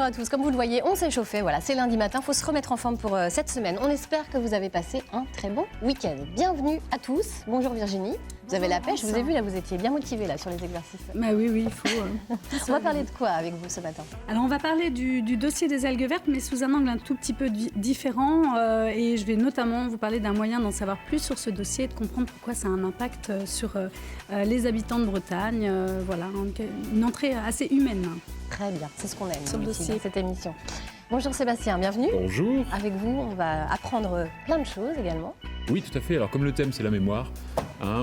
à tous. Comme vous le voyez, on s'est chauffé. Voilà, c'est lundi matin. Il faut se remettre en forme pour cette semaine. On espère que vous avez passé un très bon week-end. Bienvenue à tous. Bonjour Virginie. Vous avez la pêche. Je vous ai vu là, vous étiez bien motivée là sur les exercices. Bah oui, il faut. On va parler de quoi avec vous ce matin? Alors on va parler du dossier des algues vertes, mais sous un angle un tout petit peu différent. Et je vais notamment vous parler d'un moyen d'en savoir plus sur ce dossier et de comprendre pourquoi ça a un impact sur les habitants de Bretagne. Voilà, une entrée assez humaine. Très bien, c'est ce qu'on aime dans cette émission. Bonjour Sébastien, bienvenue. Bonjour. Avec vous, on va apprendre plein de choses également. Oui, tout à fait. Alors comme le thème c'est la mémoire,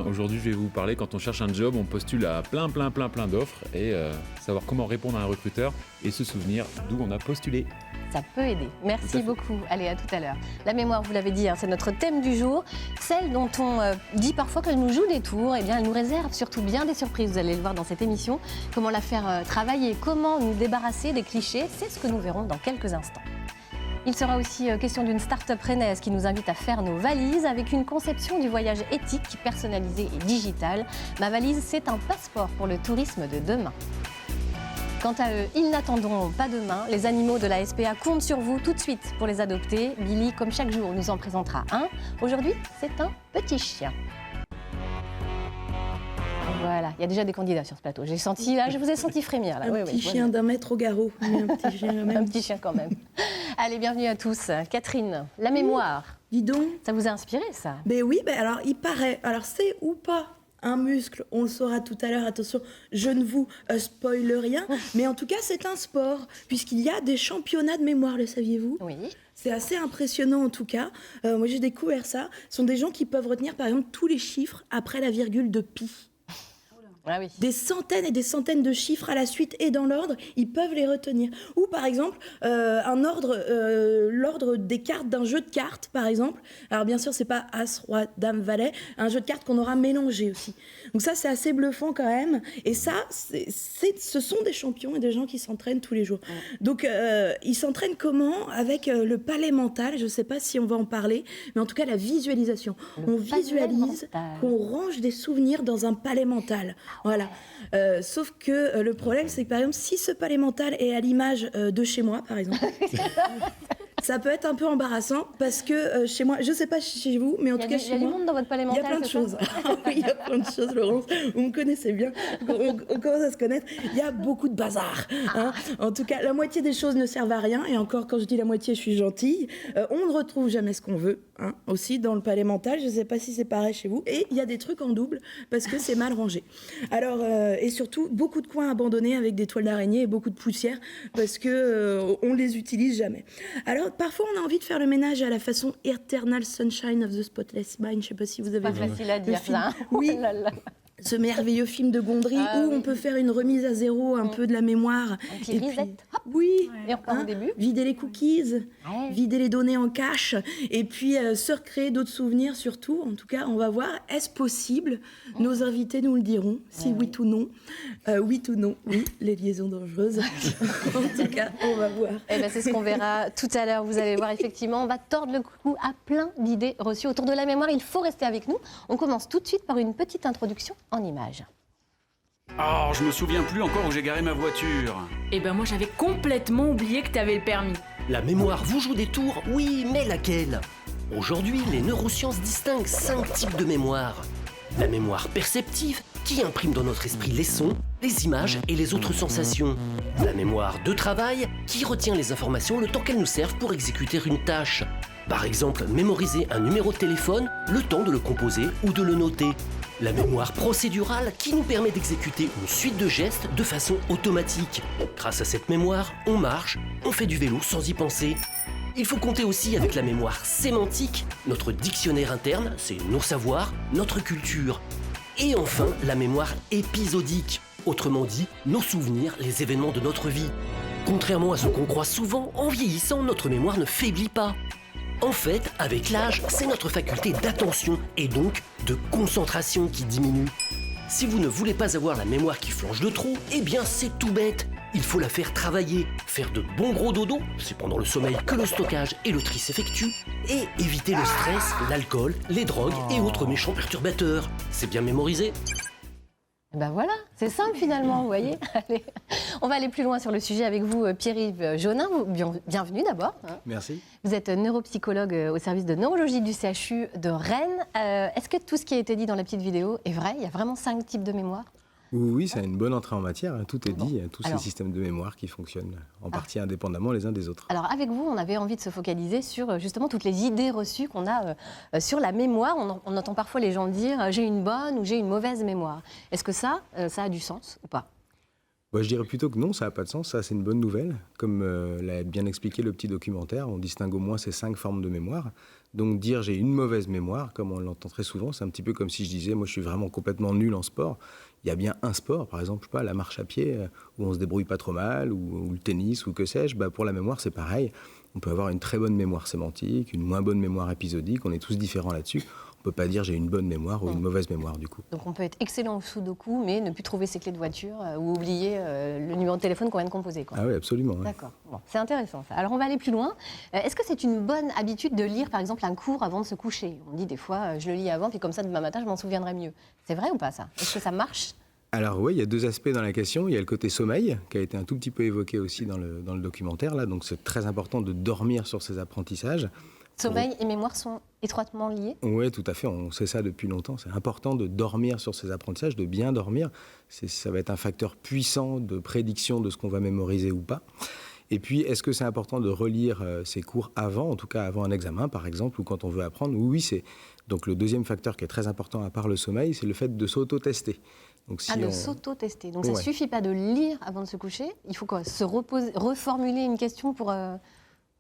aujourd'hui je vais vous parler, quand on cherche un job, on postule à plein d'offres et savoir comment répondre à un recruteur et se souvenir d'où on a postulé. Ça peut aider. Merci beaucoup. Allez, à tout à l'heure. La mémoire, vous l'avez dit, c'est notre thème du jour. Celle dont on dit parfois qu'elle nous joue des tours, eh bien, elle nous réserve surtout bien des surprises. Vous allez le voir dans cette émission. Comment la faire travailler, comment nous débarrasser des clichés, c'est ce que nous verrons dans quelques instants. Il sera aussi question d'une start-up rennaise qui nous invite à faire nos valises avec une conception du voyage éthique, personnalisé et digital. Ma valise, c'est un passeport pour le tourisme de demain. Quant à eux, ils n'attendront pas demain. Les animaux de la SPA comptent sur vous tout de suite pour les adopter. Billy, comme chaque jour, nous en présentera un. Aujourd'hui, c'est un petit chien. Voilà, il y a déjà des candidats sur ce plateau. Je vous ai senti frémir là. Un petit chien d'un mètre au garrot. Un petit chien quand même. Un petit chien quand même. Allez, bienvenue à tous. Catherine, la mémoire. Dis donc. Ça vous a inspiré ça? Ben oui, alors il paraît. Alors c'est ou pas un muscle, on le saura tout à l'heure, attention, je ne vous spoile rien, mais en tout cas c'est un sport, puisqu'il y a des championnats de mémoire, le saviez-vous? Oui. C'est assez impressionnant en tout cas, moi j'ai découvert ça, ce sont des gens qui peuvent retenir par exemple tous les chiffres après la virgule de pi. Ah oui. Des centaines et des centaines de chiffres à la suite et dans l'ordre, ils peuvent les retenir. Ou par exemple, l'ordre des cartes d'un jeu de cartes, par exemple. Alors bien sûr, c'est pas As, Roi, Dame, Valet, un jeu de cartes qu'on aura mélangé aussi. Donc ça, c'est assez bluffant quand même. Et ça, ce sont des champions et des gens qui s'entraînent tous les jours. Donc ils s'entraînent comment? Avec le palais mental, je sais pas si on va en parler, mais en tout cas la visualisation. On visualise qu'on range des souvenirs dans un palais mental. Voilà. Sauf que le problème, c'est que par exemple, si ce palais mental est à l'image de chez moi, par exemple, ça peut être un peu embarrassant parce que chez moi, je sais pas chez vous, mais en tout cas chez moi, il y a du monde dans votre palais mental. Il y a plein de choses. Oui, il y a plein de choses, Laurence. Vous me connaissez bien. On commence à se connaître. Il y a beaucoup de bazar. Hein. En tout cas, la moitié des choses ne servent à rien. Et encore, quand je dis la moitié, je suis gentille. On ne retrouve jamais ce qu'on veut. Hein, aussi dans le palais mental, je ne sais pas si c'est pareil chez vous. Et il y a des trucs en double parce que c'est mal rangé. Alors, et surtout, beaucoup de coins abandonnés avec des toiles d'araignée et beaucoup de poussière parce que on les utilise jamais. Alors, parfois, on a envie de faire le ménage à la façon Eternal Sunshine of the Spotless Mind. Je ne sais pas si vous avez vu. Pas facile à dire ça. Oui. Oh là là. Ce merveilleux film de Gondry où on peut faire une remise à zéro un peu de la mémoire. Un petit reset. Hop. Oui. Et on repart au début. Vider les cookies, vider les données en cache, et puis se recréer d'autres souvenirs surtout. En tout cas, on va voir, est-ce possible? Nos invités nous le diront, si oui ou non. Oui ou non, oui, les liaisons dangereuses. En tout cas, on va voir. Eh ben, c'est ce qu'on verra tout à l'heure. Vous allez voir, effectivement, on va tordre le cou à plein d'idées reçues autour de la mémoire. Il faut rester avec nous. On commence tout de suite par une petite introduction en images. Oh, je me souviens plus encore où j'ai garé ma voiture. Eh ben moi j'avais complètement oublié que t'avais le permis. La mémoire vous joue des tours? Oui, mais laquelle? Aujourd'hui, les neurosciences distinguent 5 types de mémoire. La mémoire perceptive, qui imprime dans notre esprit les sons, les images et les autres sensations. La mémoire de travail, qui retient les informations le temps qu'elles nous servent pour exécuter une tâche. Par exemple, mémoriser un numéro de téléphone, le temps de le composer ou de le noter. La mémoire procédurale qui nous permet d'exécuter une suite de gestes de façon automatique. Grâce à cette mémoire, on marche, on fait du vélo sans y penser. Il faut compter aussi avec la mémoire sémantique, notre dictionnaire interne, c'est nos savoirs, notre culture. Et enfin, la mémoire épisodique, autrement dit, nos souvenirs, les événements de notre vie. Contrairement à ce qu'on croit souvent, en vieillissant, notre mémoire ne faiblit pas. En fait, avec l'âge, c'est notre faculté d'attention et donc de concentration qui diminue. Si vous ne voulez pas avoir la mémoire qui flanche de trop, eh bien c'est tout bête. Il faut la faire travailler, faire de bons gros dodos, c'est pendant le sommeil que le stockage et le tri s'effectuent, et éviter le stress, l'alcool, les drogues et autres méchants perturbateurs. C'est bien mémorisé? Ben voilà, c'est simple finalement, vous voyez. Allez, on va aller plus loin sur le sujet avec vous, Pierre-Yves Jaunin. Bienvenue d'abord. Merci. Vous êtes neuropsychologue au service de neurologie du CHU de Rennes. Est-ce que tout ce qui a été dit dans la petite vidéo est vrai? Il y a vraiment 5 types de mémoire? Oui, ça a une bonne entrée en matière. Tout est dit. Il y a tous Alors, ces systèmes de mémoire qui fonctionnent en partie indépendamment les uns des autres. Alors avec vous, on avait envie de se focaliser sur justement toutes les idées reçues qu'on a sur la mémoire. On entend parfois les gens dire j'ai une bonne ou j'ai une mauvaise mémoire. Est-ce que ça a du sens ou pas? Je dirais plutôt que non, ça n'a pas de sens. Ça, c'est une bonne nouvelle. Comme l'a bien expliqué le petit documentaire, on distingue au moins ces 5 formes de mémoire. Donc dire j'ai une mauvaise mémoire, comme on l'entend très souvent, c'est un petit peu comme si je disais moi je suis vraiment complètement nul en sport. Il y a bien un sport, par exemple, je sais pas, la marche à pied, où on se débrouille pas trop mal, ou le tennis, ou que sais-je. Pour la mémoire, c'est pareil. On peut avoir une très bonne mémoire sémantique, une moins bonne mémoire épisodique. On est tous différents là-dessus. On ne peut pas dire j'ai une bonne mémoire ou une mauvaise mémoire, du coup. Donc on peut être excellent au sudoku, mais ne plus trouver ses clés de voiture ou oublier le numéro de téléphone qu'on vient de composer, quoi. Ah oui, absolument. Ouais. D'accord. Bon, c'est intéressant, ça. Alors on va aller plus loin. Est-ce que c'est une bonne habitude de lire, par exemple, un cours avant de se coucher? On dit des fois, je le lis avant, puis comme ça, demain matin, je m'en souviendrai mieux. C'est vrai ou pas, ça? Est-ce que ça marche? Alors oui, il y a 2 aspects dans la question. Il y a le côté sommeil, qui a été un tout petit peu évoqué aussi dans le documentaire. Là. Donc c'est très important de dormir sur ses apprentissages. Sommeil et mémoire sont étroitement liés? Oui, tout à fait. On sait ça depuis longtemps. C'est important de dormir sur ses apprentissages, de bien dormir. Ça va être un facteur puissant de prédiction de ce qu'on va mémoriser ou pas. Et puis, est-ce que c'est important de relire ses cours avant, en tout cas avant un examen, par exemple, ou quand on veut apprendre? Oui, c'est... Donc le deuxième facteur qui est très important à part le sommeil, c'est le fait de s'auto-tester. Donc, de s'auto-tester. Donc ça ne suffit pas de lire avant de se coucher. Il faut quoi? Se reposer, reformuler une question pour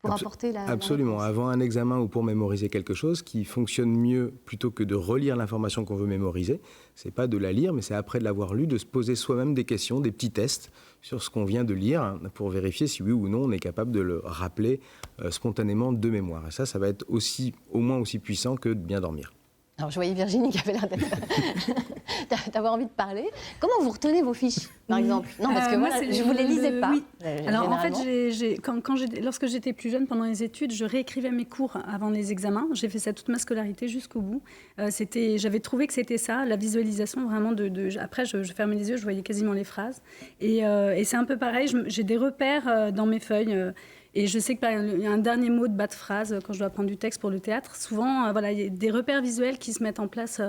apporter la... Absolument. Avant un examen ou pour mémoriser quelque chose, qui fonctionne mieux plutôt que de relire l'information qu'on veut mémoriser, c'est pas de la lire, mais c'est après de l'avoir lu, de se poser soi-même des questions, des petits tests sur ce qu'on vient de lire pour vérifier si oui ou non on est capable de le rappeler spontanément de mémoire. Et ça va être au moins aussi puissant que de bien dormir. Alors, je voyais Virginie qui avait l'air d'avoir envie de parler. Comment vous retenez vos fiches, par exemple? Non, parce que moi, je ne vous les lisais pas. Oui. Alors, en fait, lorsque j'étais plus jeune, pendant les études, je réécrivais mes cours avant les examens. J'ai fait ça toute ma scolarité jusqu'au bout. J'avais trouvé que c'était ça, la visualisation vraiment Après, je fermais les yeux, je voyais quasiment les phrases. Et c'est un peu pareil, j'ai des repères dans mes feuilles. Et je sais qu'il y a un dernier mot de bas de phrase quand je dois apprendre du texte pour le théâtre. Souvent, il y a des repères visuels qui se mettent en place.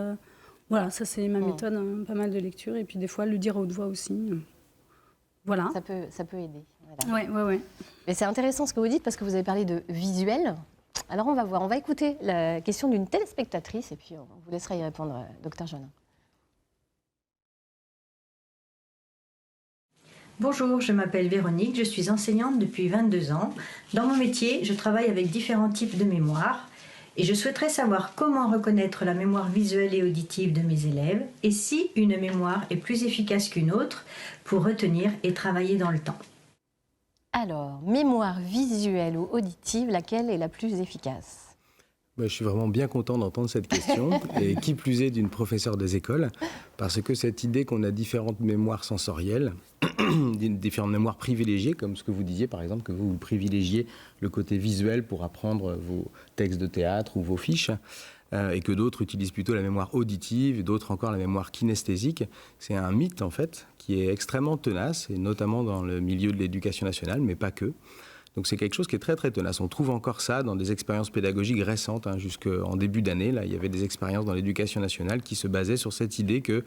Voilà, ça c'est ma méthode, pas mal de lecture. Et puis des fois, le dire à haute voix aussi. Voilà. Ça peut aider. Voilà. Ouais. Mais c'est intéressant ce que vous dites parce que vous avez parlé de visuel. Alors on va voir, on va écouter la question d'une téléspectatrice et puis on vous laissera y répondre, docteur Jaunin. Bonjour, je m'appelle Véronique, je suis enseignante depuis 22 ans. Dans mon métier, je travaille avec différents types de mémoire et je souhaiterais savoir comment reconnaître la mémoire visuelle et auditive de mes élèves et si une mémoire est plus efficace qu'une autre pour retenir et travailler dans le temps. Alors, mémoire visuelle ou auditive, laquelle est la plus efficace? Je suis vraiment bien content d'entendre cette question, et qui plus est d'une professeure des écoles, parce que cette idée qu'on a différentes mémoires sensorielles, différentes mémoires privilégiées, comme ce que vous disiez par exemple, que vous privilégiez le côté visuel pour apprendre vos textes de théâtre ou vos fiches, et que d'autres utilisent plutôt la mémoire auditive, et d'autres encore la mémoire kinesthésique. C'est un mythe en fait, qui est extrêmement tenace, et notamment dans le milieu de l'éducation nationale, mais pas que. Donc c'est quelque chose qui est très très tenace. On trouve encore ça dans des expériences pédagogiques récentes, jusqu'en début d'année. Là, il y avait des expériences dans l'éducation nationale qui se basaient sur cette idée que,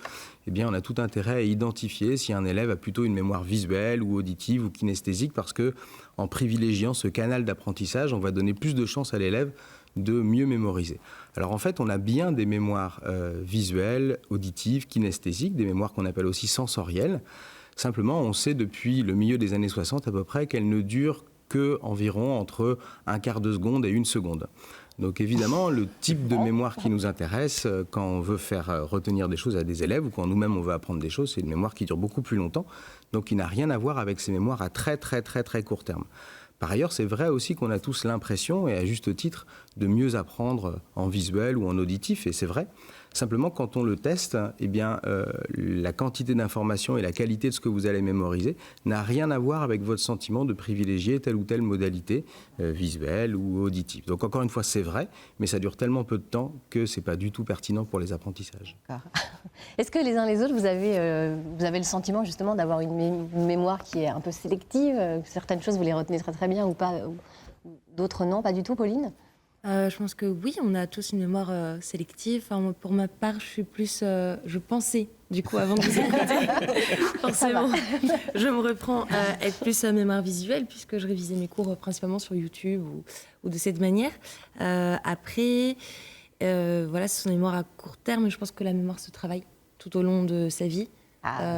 on a tout intérêt à identifier si un élève a plutôt une mémoire visuelle ou auditive ou kinesthésique, parce que en privilégiant ce canal d'apprentissage, on va donner plus de chances à l'élève de mieux mémoriser. Alors en fait, on a bien des mémoires visuelles, auditives, kinesthésiques, des mémoires qu'on appelle aussi sensorielles. Simplement, on sait depuis le milieu des années 60 à peu près qu'elles ne durent qu'environ entre un quart de seconde et 1 seconde. Donc évidemment, le type de mémoire qui nous intéresse quand on veut faire retenir des choses à des élèves ou quand nous-mêmes on veut apprendre des choses, c'est une mémoire qui dure beaucoup plus longtemps, donc qui n'a rien à voir avec ces mémoires à très très très très court terme. Par ailleurs, c'est vrai aussi qu'on a tous l'impression, et à juste titre, de mieux apprendre en visuel ou en auditif, et c'est vrai. Simplement, quand on le teste, eh bien, la quantité d'informations et la qualité de ce que vous allez mémoriser n'a rien à voir avec votre sentiment de privilégier telle ou telle modalité visuelle ou auditive. Donc encore une fois, c'est vrai, mais ça dure tellement peu de temps que c'est pas du tout pertinent pour les apprentissages. Est-ce que les uns les autres, vous avez le sentiment justement d'avoir une mémoire qui est un peu sélective, certaines choses vous les retenez très très bien ou pas, d'autres non, pas du tout, Pauline? Je pense que oui, on a tous une mémoire sélective. Enfin, moi, pour ma part, je suis plus... je pensais, du coup, avant de vous écouter. Forcément, je me reprends à être plus à mémoire visuelle, puisque je révisais mes cours principalement sur YouTube ou de cette manière. Après, voilà, ce sont des mémoires à court terme, et je pense que la mémoire se travaille tout au long de sa vie.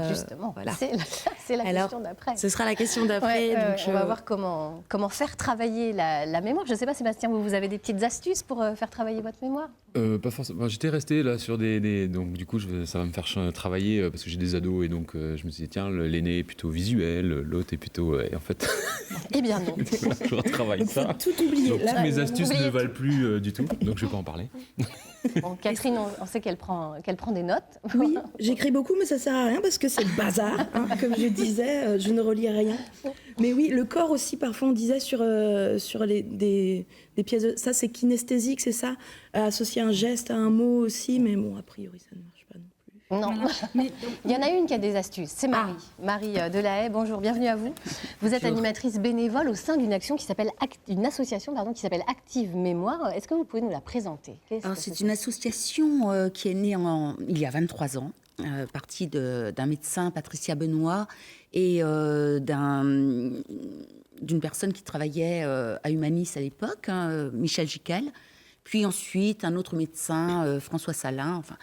Justement, voilà. c'est la question d'après. Ce sera la question d'après. On va voir comment faire travailler la mémoire. Je ne sais pas, Sébastien, vous avez des petites astuces pour faire travailler votre mémoire? Pas forcément. J'étais resté là sur donc du coup, ça va me faire travailler parce que j'ai des ados et donc je me suis dit tiens, l'aîné est plutôt visuel, l'autre est plutôt. Et en fait. Eh bien non. Je retravaille ça. Tout oublié. Donc toutes mes astuces ne valent plus du tout, donc je vais pas en parler. Bon, Catherine, on sait qu'elle prend des notes. Oui, j'écris beaucoup, mais ça sert à rien parce que c'est le bazar. Comme je disais, je ne relis rien. Mais oui, le corps aussi, parfois on disait sur des pièces. Ça, c'est kinesthésique, c'est ça, associer un geste à un mot aussi. Mais bon, a priori, ça ne marche pas non plus. Non, mais il y en a une qui a des astuces, c'est Marie. Marie Delahaye, bonjour, bienvenue à vous. Vous êtes animatrice bénévole au sein d'une association qui s'appelle Active Mémoire. Est-ce que vous pouvez nous la présenter? C'est une association qui est née il y a 23 ans, partie d'un médecin, Patricia Benoît, et d'une personne qui travaillait à Humanis à l'époque, Michel Giquel, puis ensuite un autre médecin, François Salin, enfin...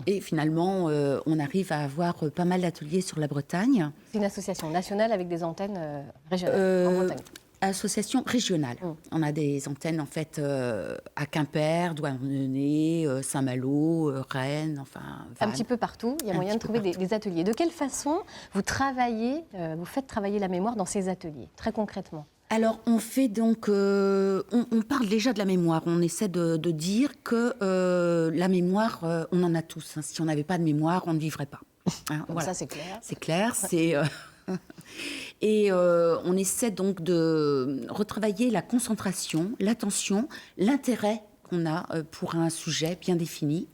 Et finalement, on arrive à avoir pas mal d'ateliers sur la Bretagne. C'est une association nationale avec des antennes régionales en Bretagne. Association régionale. On a des antennes en fait à Quimper, Douarnenez, Saint-Malo, Rennes, enfin... Un petit peu partout, il y a moyen de trouver des ateliers. De quelle façon vous faites travailler la mémoire dans ces ateliers, très concrètement? Alors, on fait donc... on parle déjà de la mémoire. On essaie de dire que la mémoire, on en a tous. Hein. Si on n'avait pas de mémoire, on ne vivrait pas. Hein, voilà. Ça, c'est clair. C'est clair, c'est... Et on essaie donc de retravailler la concentration, l'attention, l'intérêt qu'on a pour un sujet bien défini.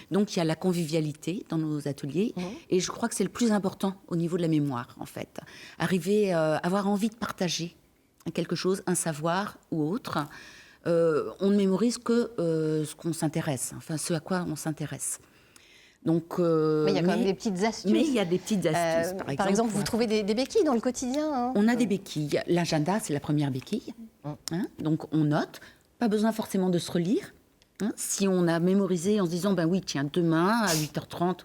Donc, il y a la convivialité dans nos ateliers. Et je crois que c'est le plus important au niveau de la mémoire, en fait. Arriver à avoir envie de partager quelque chose, un savoir ou autre. On ne mémorise que ce qu'on s'intéresse, enfin ce à quoi on s'intéresse. Donc, mais il y a quand même des petites astuces. Mais il y a des petites astuces. Par exemple, vous trouvez des béquilles dans le quotidien, hein? On a des béquilles. L'agenda, c'est la première béquille. Hein, donc on note. Pas besoin forcément de se relire. Hein, si on a mémorisé en se disant, ben oui, tiens, demain à 8h30,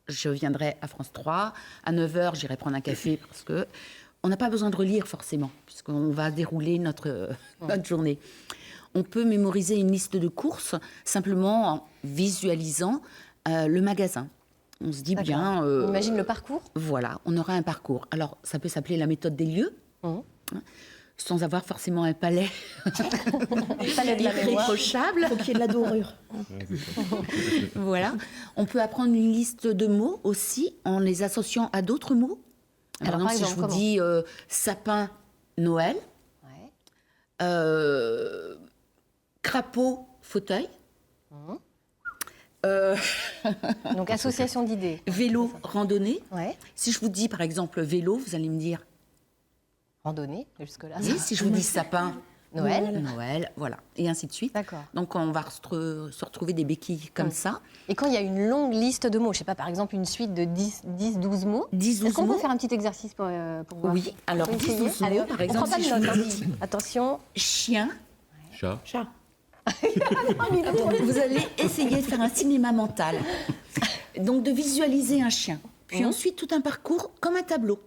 je viendrai à France 3. À 9h, j'irai prendre un café parce que... On n'a pas besoin de relire forcément, puisqu'on va dérouler notre journée. On peut mémoriser une liste de courses simplement en visualisant le magasin. On se dit bien... on imagine le parcours. Voilà, on aura un parcours. Alors, ça peut s'appeler la méthode des lieux, sans avoir forcément un palais irréprochable. Il faut qu'il y ait de la dorure. Voilà. On peut apprendre une liste de mots aussi, en les associant à d'autres mots. Alors, par exemple, si je vous dis sapin, Noël, crapaud, fauteuil. Donc, association d'idées. Vélo, randonnée. Si je vous dis, par exemple, vélo, vous allez me dire... Randonnée, jusque-là. Oui, si je vous dis sapin... Noël, voilà, et ainsi de suite. D'accord. Donc, on va se retrouver des béquilles comme ça. Et quand il y a une longue liste de mots, je ne sais pas, par exemple, une suite de 10-12 mots, est-ce qu'on peut faire un petit exercice pour voir? Oui, alors 10-12 mots, par exemple, si je vous dis... Attention. Chien. Chat. Vous allez essayer de faire un cinéma mental. Donc, de visualiser un chien. Puis ensuite, tout un parcours comme un tableau.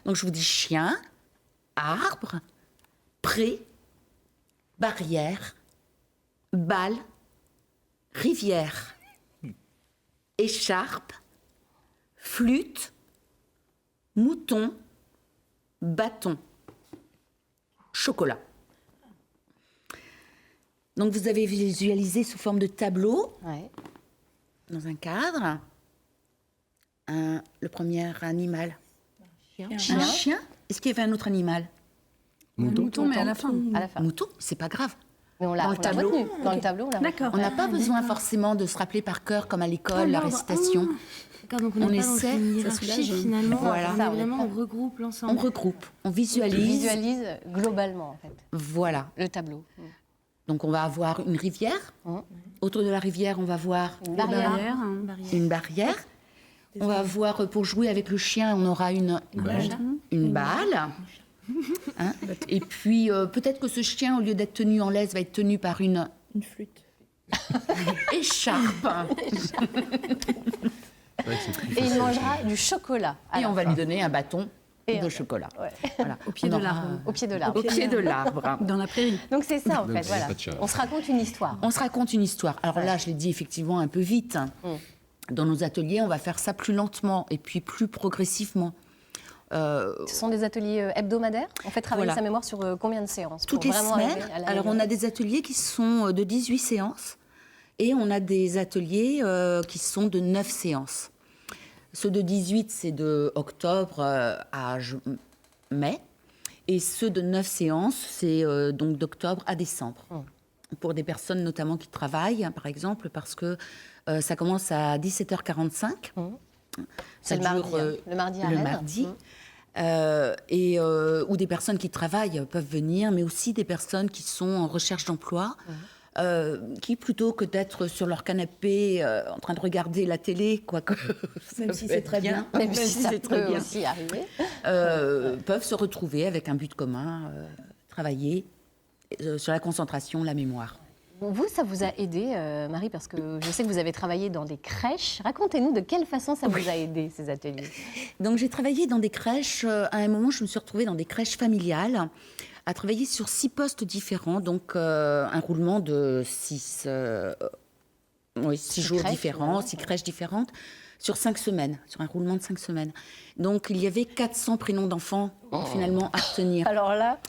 Donc, je vous dis chien, arbre, pré, barrière, balle, rivière, écharpe, flûte, mouton, bâton, chocolat. Donc vous avez visualisé sous forme de tableau. dans un cadre. Le premier animal. Un chien. Est-ce qu'il y avait un autre animal? Mouton, mais à la fin. Mouton, c'est pas grave. Mais on l'a Dans le tableau. retenu. Dans le tableau, on l'a D'accord. On n'a pas besoin forcément de se rappeler par cœur, comme à l'école, la récitation. D'accord, donc on n'est pas dans essaie, une ça hiérarchie soulage. finalement. Voilà. On est vraiment, on regroupe l'ensemble. On regroupe, on On visualise. visualise globalement, en fait, Voilà. le tableau. Donc on va avoir une rivière. Autour de la rivière, on va voir Une barrière. une barrière. On va voir, pour jouer avec le chien, on aura une balle. Hein. Et puis peut-être que ce chien, au lieu d'être tenu en laisse, va être tenu par une flûte. écharpe. Et il mangera du chocolat. Et on va lui donner un bâton Et de chocolat. Voilà. Au pied de l'arbre. Au pied de l'arbre. Au pied de l'arbre. Dans la prairie. Donc c'est ça, en Donc, fait. c'est Voilà. pas de chat. On se raconte une histoire. On se raconte une histoire. Alors là, je l'ai dit effectivement un peu vite. Dans nos ateliers, on va faire ça plus lentement et puis plus progressivement. Ce sont des ateliers hebdomadaires. On fait travailler Voilà. sa mémoire sur combien de séances Toutes pour les vraiment semaines. arriver à la Alors, on mémoire a des ateliers qui sont de 18 séances et on a des ateliers qui sont de 9 séances. Ceux de 18, c'est de octobre à mai. Et ceux de 9 séances, c'est donc d'octobre à décembre. Pour des personnes notamment qui travaillent, par exemple, parce que ça commence à 17h45. C'est le mardi, le mardi à le Rennes. mardi. Ou des personnes qui travaillent peuvent venir, mais aussi des personnes qui sont en recherche d'emploi, qui plutôt que d'être sur leur canapé en train de regarder la télé, quoique Même si c'est très bien. Même si ça c'est très peut bien, aussi arriver. peuvent se retrouver avec un but commun, travailler sur la concentration, la mémoire. Vous, ça vous a aidé, Marie, parce que je sais que vous avez travaillé dans des crèches. Racontez-nous de quelle façon ça vous a aidé, ces ateliers. Donc j'ai travaillé dans des crèches. À un moment, je me suis retrouvée dans des crèches familiales, à travailler sur 6 postes différents, donc un roulement de 6 jours crèches, différents, 6 crèches différentes, sur 5 semaines, sur un roulement de 5 semaines. Donc il y avait 400 prénoms d'enfants, finalement, à retenir. Alors là...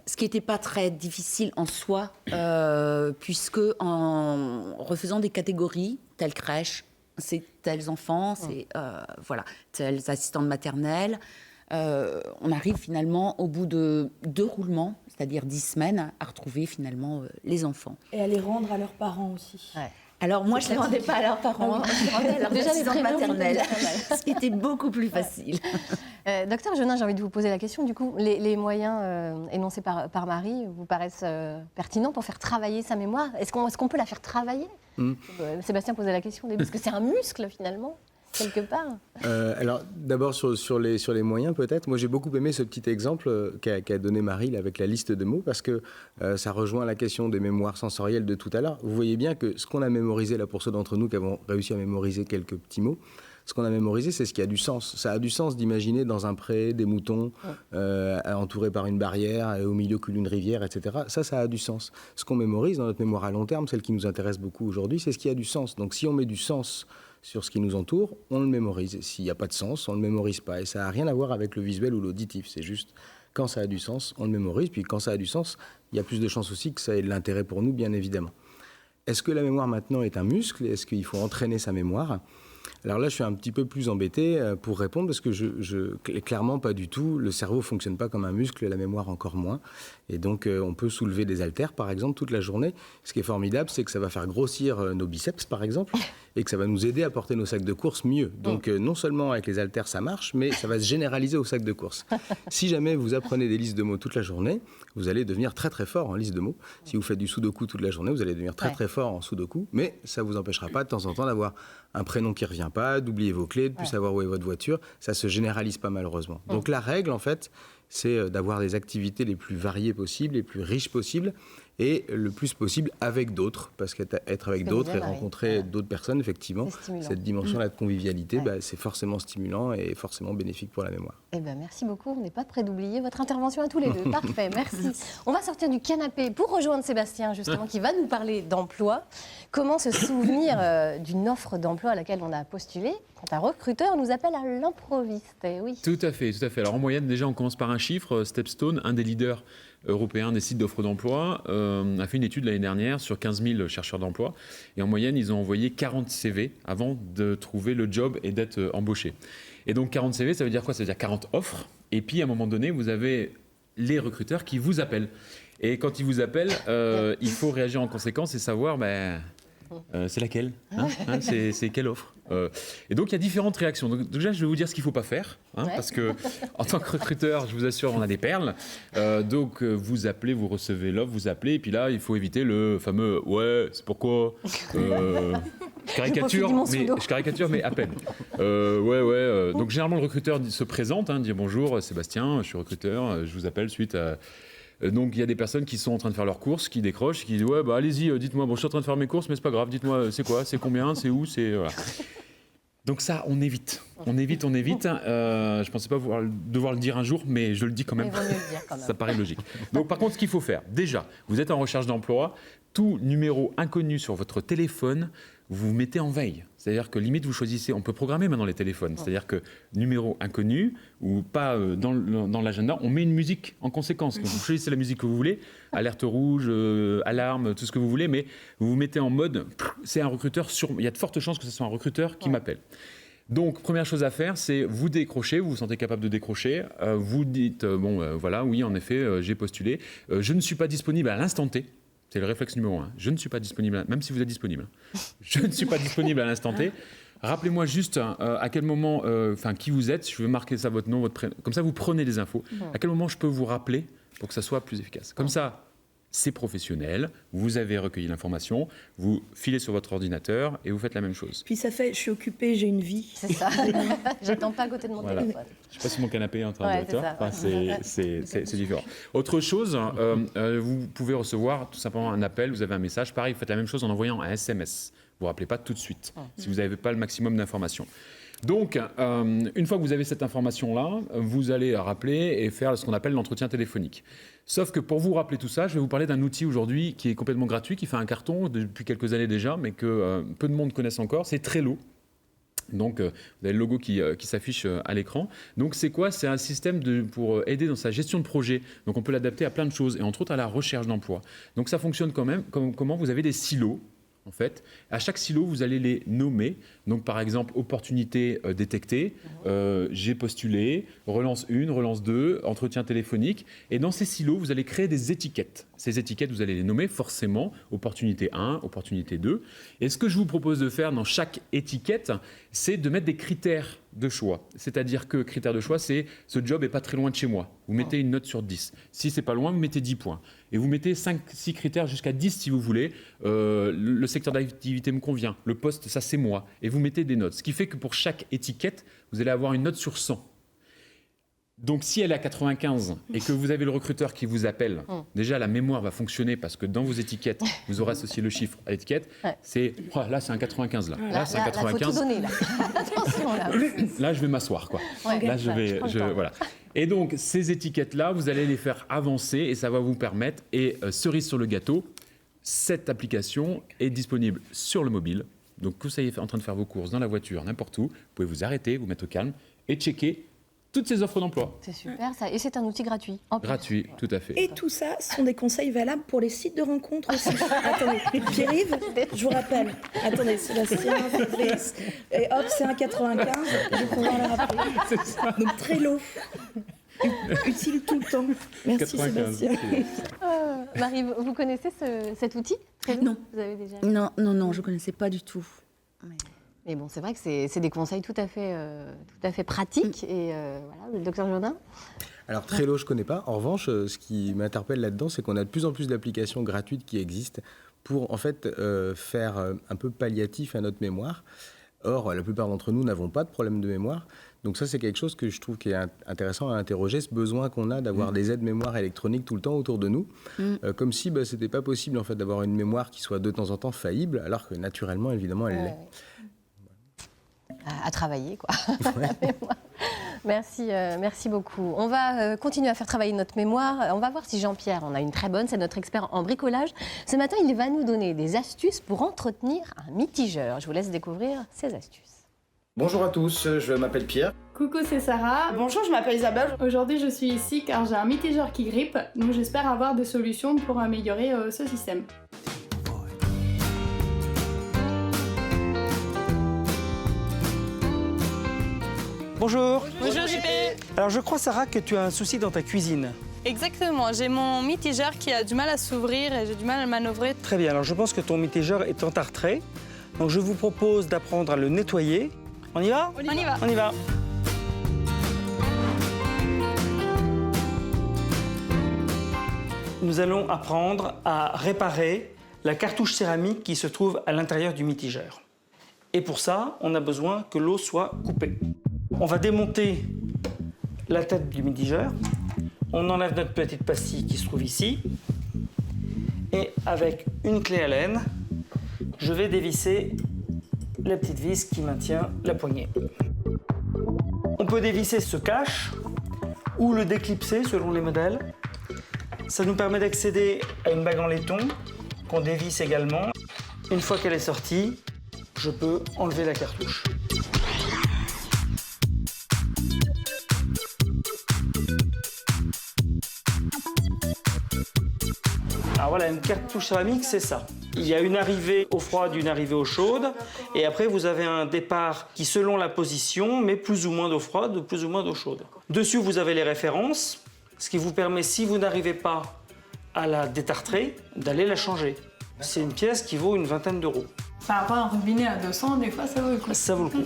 Ce qui n'était pas très difficile en soi, puisque en refaisant des catégories, telle crèche, c'est tels enfants, c'est tels assistants maternels, on arrive finalement au bout de 2 roulements, c'est-à-dire 10 semaines, à retrouver finalement les enfants. Et à les rendre à leurs parents aussi. Ouais. Alors moi, je ne les rendais pas à leurs parents, je les rendais à leurs Déjà, les assistants prénoms, maternels, c'est pas mal. ce qui était beaucoup plus facile. Docteur Genin, j'ai envie de vous poser la question. Du coup, les moyens énoncés par Marie vous paraissent pertinents pour faire travailler sa mémoire. Est-ce qu'on peut la faire travailler Sébastien posait la question au début. Est-ce que c'est un muscle, finalement, quelque part? Alors, d'abord, sur les moyens, peut-être. Moi, j'ai beaucoup aimé ce petit exemple qu'a donné Marie là, avec la liste de mots, parce que ça rejoint la question des mémoires sensorielles de tout à l'heure. Vous voyez bien que ce qu'on a mémorisé, là, pour ceux d'entre nous qui avons réussi à mémoriser quelques petits mots, ce qu'on a mémorisé, c'est ce qui a du sens. Ça a du sens d'imaginer dans un pré des moutons entourés par une barrière, et au milieu coule une rivière, etc. Ça a du sens. Ce qu'on mémorise dans notre mémoire à long terme, celle qui nous intéresse beaucoup aujourd'hui, c'est ce qui a du sens. Donc si on met du sens sur ce qui nous entoure, on le mémorise. S'il n'y a pas de sens, on ne le mémorise pas. Et ça n'a rien à voir avec le visuel ou l'auditif. C'est juste, quand ça a du sens, on le mémorise. Puis quand ça a du sens, il y a plus de chances aussi que ça ait de l'intérêt pour nous, bien évidemment. Est-ce que la mémoire maintenant est un muscle? Est-ce qu'il faut entraîner sa mémoire? Alors là, je suis un petit peu plus embêté pour répondre parce que clairement pas du tout. Le cerveau ne fonctionne pas comme un muscle, la mémoire encore moins. Et donc, on peut soulever des haltères, par exemple, toute la journée. Ce qui est formidable, c'est que ça va faire grossir nos biceps, par exemple, et que ça va nous aider à porter nos sacs de course mieux. Donc, non seulement avec les haltères, ça marche, mais ça va se généraliser aux sacs de course. Si jamais vous apprenez des listes de mots toute la journée, vous allez devenir très, très fort en liste de mots. Si vous faites du sudoku toute la journée, vous allez devenir très, très fort en sudoku. Mais ça ne vous empêchera pas, de temps en temps, d'avoir un prénom qui ne revient pas, d'oublier vos clés, de ne plus savoir où est votre voiture. Ça ne se généralise pas, malheureusement. Donc, la règle, en fait, c'est d'avoir des activités les plus variées possibles, les plus riches possibles, et le plus possible avec d'autres, parce qu'être avec d'autres et rencontrer d'autres personnes, effectivement, cette dimension-là de convivialité, c'est forcément stimulant et forcément bénéfique pour la mémoire. Eh ben, merci beaucoup, on n'est pas près d'oublier votre intervention à tous les deux. Parfait, merci. On va sortir du canapé pour rejoindre Sébastien, justement, qui va nous parler d'emploi. Comment se souvenir d'une offre d'emploi à laquelle on a postulé quand un recruteur nous appelle à l'improviste. Oui. Tout à fait, tout à fait. Alors en moyenne, déjà, on commence par un chiffre. Stepstone, un des leaders européens des sites d'offres d'emploi, a fait une étude l'année dernière sur 15 000 chercheurs d'emploi. Et en moyenne, ils ont envoyé 40 CV avant de trouver le job et d'être embauchés. Et donc 40 CV, ça veut dire quoi? Ça veut dire 40 offres. Et puis à un moment donné, vous avez les recruteurs qui vous appellent. Et quand ils vous appellent, il faut réagir en conséquence et savoir... c'est laquelle, c'est quelle offre. Et donc il y a différentes réactions. Donc, déjà, je vais vous dire ce qu'il ne faut pas faire, parce que en tant que recruteur, je vous assure, on a des perles. Donc vous appelez, vous recevez l'offre, vous appelez, et puis là, il faut éviter le fameux « ouais, c'est pourquoi je caricature, mais à peine. Donc généralement, le recruteur se présente, dit « Bonjour, Sébastien, je suis recruteur, je vous appelle suite à... » Donc il y a des personnes qui sont en train de faire leurs courses, qui décrochent, qui disent ouais allez-y, dites-moi, bon je suis en train de faire mes courses mais c'est pas grave, dites-moi c'est quoi, c'est combien, c'est où, c'est voilà. Donc ça on évite. Je pensais pas devoir le dire un jour, mais je le dis quand même. Ça paraît logique. Donc par contre ce qu'il faut faire, déjà vous êtes en recherche d'emploi, tout numéro inconnu sur votre téléphone, vous vous mettez en veille. C'est-à-dire que limite, vous choisissez, on peut programmer maintenant les téléphones. C'est-à-dire que numéro inconnu ou pas dans l'agenda, on met une musique en conséquence. Donc, vous choisissez la musique que vous voulez, alerte rouge, alarme, tout ce que vous voulez, mais vous vous mettez en mode, c'est un recruteur, il y a de fortes chances que ce soit un recruteur qui m'appelle. Donc, première chose à faire, c'est vous décrocher, vous vous sentez capable de décrocher, vous dites, voilà, oui, en effet, j'ai postulé, je ne suis pas disponible à l'instant T. C'est le réflexe numéro 1. Je ne suis pas disponible, même si vous êtes disponible. Je ne suis pas disponible à l'instant T. Rappelez-moi juste à quel moment, qui vous êtes. Je veux marquer ça, votre nom, votre prénom. Comme ça, vous prenez les infos. À quel moment je peux vous rappeler pour que ça soit plus efficace. Comme ça, c'est professionnel. Vous avez recueilli l'information. Vous filez sur votre ordinateur et vous faites la même chose. Puis ça fait, je suis occupée, j'ai une vie. C'est ça. J'attends pas à côté de mon téléphone. Je suis pas sur mon canapé en train de c'est différent. Autre chose, vous pouvez recevoir tout simplement un appel, vous avez un message. Pareil, vous faites la même chose en envoyant un SMS. Vous ne rappelez pas tout de suite si vous n'avez pas le maximum d'informations. Donc, une fois que vous avez cette information-là, vous allez rappeler et faire ce qu'on appelle l'entretien téléphonique. Sauf que pour vous rappeler tout ça, je vais vous parler d'un outil aujourd'hui qui est complètement gratuit, qui fait un carton depuis quelques années déjà, mais que peu de monde connaissent encore. C'est Trello. Donc, vous avez le logo qui s'affiche à l'écran. Donc, c'est quoi? C'est un système pour aider dans sa gestion de projet. Donc, on peut l'adapter à plein de choses, et entre autres à la recherche d'emploi. Donc, ça fonctionne quand même comment vous avez des silos. En fait, à chaque silo, vous allez les nommer. Donc, par exemple, opportunité détectée, j'ai postulé, relance 1, relance 2, entretien téléphonique. Et dans ces silos, vous allez créer des étiquettes. Ces étiquettes, vous allez les nommer forcément opportunité 1, opportunité 2. Et ce que je vous propose de faire dans chaque étiquette, c'est de mettre des critères de choix. C'est-à-dire que critère de choix, c'est ce job n'est pas très loin de chez moi. Vous mettez une note sur 10. Si c'est pas loin, vous mettez 10 points. Et vous mettez 5-6 critères jusqu'à 10 si vous voulez. Le secteur d'activité me convient. Le poste, ça c'est moi. Et vous mettez des notes. Ce qui fait que pour chaque étiquette, vous allez avoir une note sur 100. Donc si elle est à 95 et que vous avez le recruteur qui vous appelle, déjà la mémoire va fonctionner parce que dans vos étiquettes, vous aurez associé le chiffre à l'étiquette. C'est là c'est un 95 là. Là c'est un 95. Là, faut tout donner, là. Attention là. Là je vais m'asseoir quoi. Là voilà. Et donc ces étiquettes là, vous allez les faire avancer et ça va vous permettre. Et cerise sur le gâteau, cette application est disponible sur le mobile. Donc que vous soyez en train de faire vos courses dans la voiture, n'importe où, vous pouvez vous arrêter, vous mettre au calme et checker toutes ces offres d'emploi. C'est super ça. Et c'est un outil gratuit. Gratuit, tout à fait. Et tout ça, ce sont des conseils valables pour les sites de rencontres aussi. Attendez, Pierre-Yves, je vous rappelle. Attendez, Sébastien, et hop, c'est un 95. Je vais pouvoir le rappeler. Donc Trello. Utile tout le temps. Merci 95, Sébastien. Marie, vous connaissez cet outil Trello? Non. Vous avez déjà... Non, je ne connaissais pas du tout. Mais bon, c'est vrai que c'est des conseils tout à fait pratiques. Et voilà, le docteur Jourdain. Alors Trello, je ne connais pas. En revanche, ce qui m'interpelle là-dedans, c'est qu'on a de plus en plus d'applications gratuites qui existent pour en fait faire un peu palliatif à notre mémoire. Or, la plupart d'entre nous n'avons pas de problème de mémoire. Donc ça, c'est quelque chose que je trouve qui est intéressant à interroger, ce besoin qu'on a d'avoir des aides mémoire électroniques tout le temps autour de nous, comme si ce n'était pas possible en fait, d'avoir une mémoire qui soit de temps en temps faillible, alors que naturellement, évidemment, elle l'est. À travailler, quoi. Merci beaucoup. On va continuer à faire travailler notre mémoire. On va voir si Jean-Pierre en a une très bonne. C'est notre expert en bricolage. Ce matin, il va nous donner des astuces pour entretenir un mitigeur. Je vous laisse découvrir ces astuces. Bonjour à tous, je m'appelle Pierre. Coucou, c'est Sarah. Bonjour, je m'appelle Isabelle. Aujourd'hui, je suis ici car j'ai un mitigeur qui grippe, donc j'espère avoir des solutions pour améliorer ce système. Bonjour. Bonjour JP. Alors je crois Sarah que tu as un souci dans ta cuisine. Exactement, j'ai mon mitigeur qui a du mal à s'ouvrir et j'ai du mal à le manœuvrer. Très bien, alors je pense que ton mitigeur est entartré. Donc je vous propose d'apprendre à le nettoyer. On y va ? On y va. On y va. Nous allons apprendre à réparer la cartouche céramique qui se trouve à l'intérieur du mitigeur. Et pour ça, on a besoin que l'eau soit coupée. On va démonter la tête du mitigeur. On enlève notre petite pastille qui se trouve ici. Et avec une clé Allen, je vais dévisser la petite vis qui maintient la poignée. On peut dévisser ce cache ou le déclipser selon les modèles. Ça nous permet d'accéder à une bague en laiton qu'on dévisse également. Une fois qu'elle est sortie, je peux enlever la cartouche. Alors voilà, une cartouche céramique, c'est ça. Il y a une arrivée eau froide, une arrivée eau chaude, et après vous avez un départ qui, selon la position, met plus ou moins d'eau froide ou plus ou moins d'eau chaude. Dessus, vous avez les références, ce qui vous permet, si vous n'arrivez pas à la détartrer, d'aller la changer. C'est une pièce qui vaut une vingtaine d'euros. Par rapport à un robinet à 200, des fois, ça vaut le coup. Ça vaut le coup.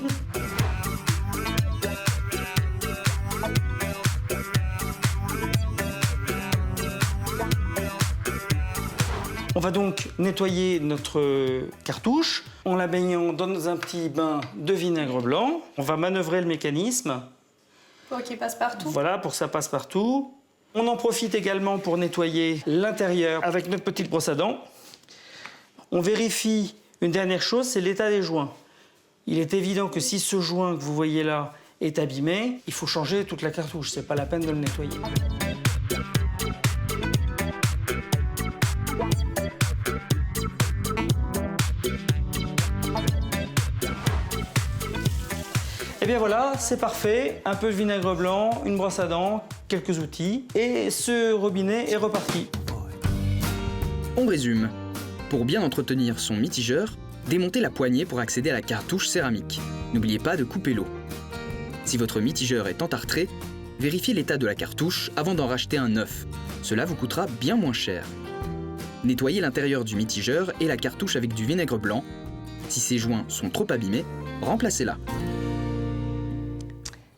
On va donc nettoyer notre cartouche en la baignant dans un petit bain de vinaigre blanc. On va manœuvrer le mécanisme. Pour qu'il passe partout. Voilà, pour que ça passe partout. On en profite également pour nettoyer l'intérieur avec notre petite brosse à dents. On vérifie une dernière chose, c'est l'état des joints. Il est évident que si ce joint que vous voyez là est abîmé, il faut changer toute la cartouche. C'est pas la peine de le nettoyer. Et bien voilà, c'est parfait. Un peu de vinaigre blanc, une brosse à dents, quelques outils. Et ce robinet est reparti. On résume. Pour bien entretenir son mitigeur, démontez la poignée pour accéder à la cartouche céramique. N'oubliez pas de couper l'eau. Si votre mitigeur est entartré, vérifiez l'état de la cartouche avant d'en racheter un neuf. Cela vous coûtera bien moins cher. Nettoyez l'intérieur du mitigeur et la cartouche avec du vinaigre blanc. Si ces joints sont trop abîmés, remplacez-la.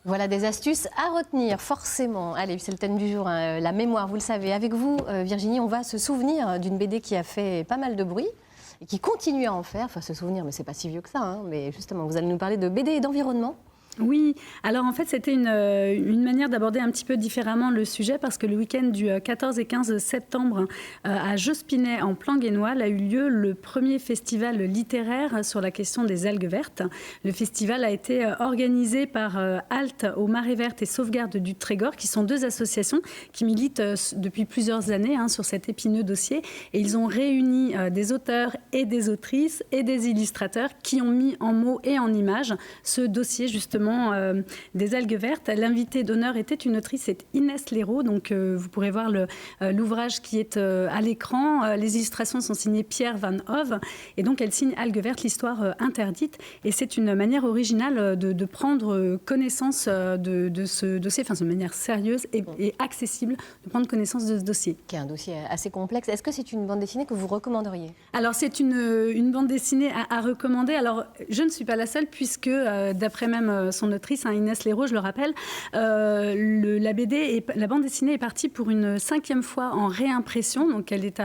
Voilà des astuces à retenir, forcément. Allez, c'est le thème du jour, hein, la mémoire, vous le savez. Avec vous, Virginie, on va se souvenir d'une BD qui a fait pas mal de bruit et qui continue à en faire. Enfin, se souvenir, mais c'est pas si vieux que ça. Hein, mais justement, vous allez nous parler de BD et d'environnement. Oui, alors en fait c'était une manière d'aborder un petit peu différemment le sujet parce que le week-end du 14 et 15 septembre à Jospinay en Planguénois a eu lieu le premier festival littéraire sur la question des algues vertes. Le festival a été organisé par Halte aux Marées Vertes et Sauvegarde du Trégor qui sont deux associations qui militent depuis plusieurs années sur cet épineux dossier et ils ont réuni des auteurs et des autrices et des illustrateurs qui ont mis en mots et en images ce dossier justement des algues vertes. L'invitée d'honneur était une autrice, c'est Inès Léraud. Donc vous pourrez voir l'ouvrage qui est à l'écran. Les illustrations sont signées Pierre Van Hove et donc elle signe Algues vertes, l'histoire interdite. Et c'est une manière originale de prendre connaissance de ce dossier, enfin de manière sérieuse et accessible, de prendre connaissance de ce dossier. Qui est un dossier assez complexe. Est-ce que c'est une bande dessinée que vous recommanderiez ? Alors c'est une bande dessinée à recommander. Alors je ne suis pas la seule puisque d'après même son autrice, Inès Léraud, je le rappelle, la bande dessinée est partie pour une 5e fois en réimpression, donc elle est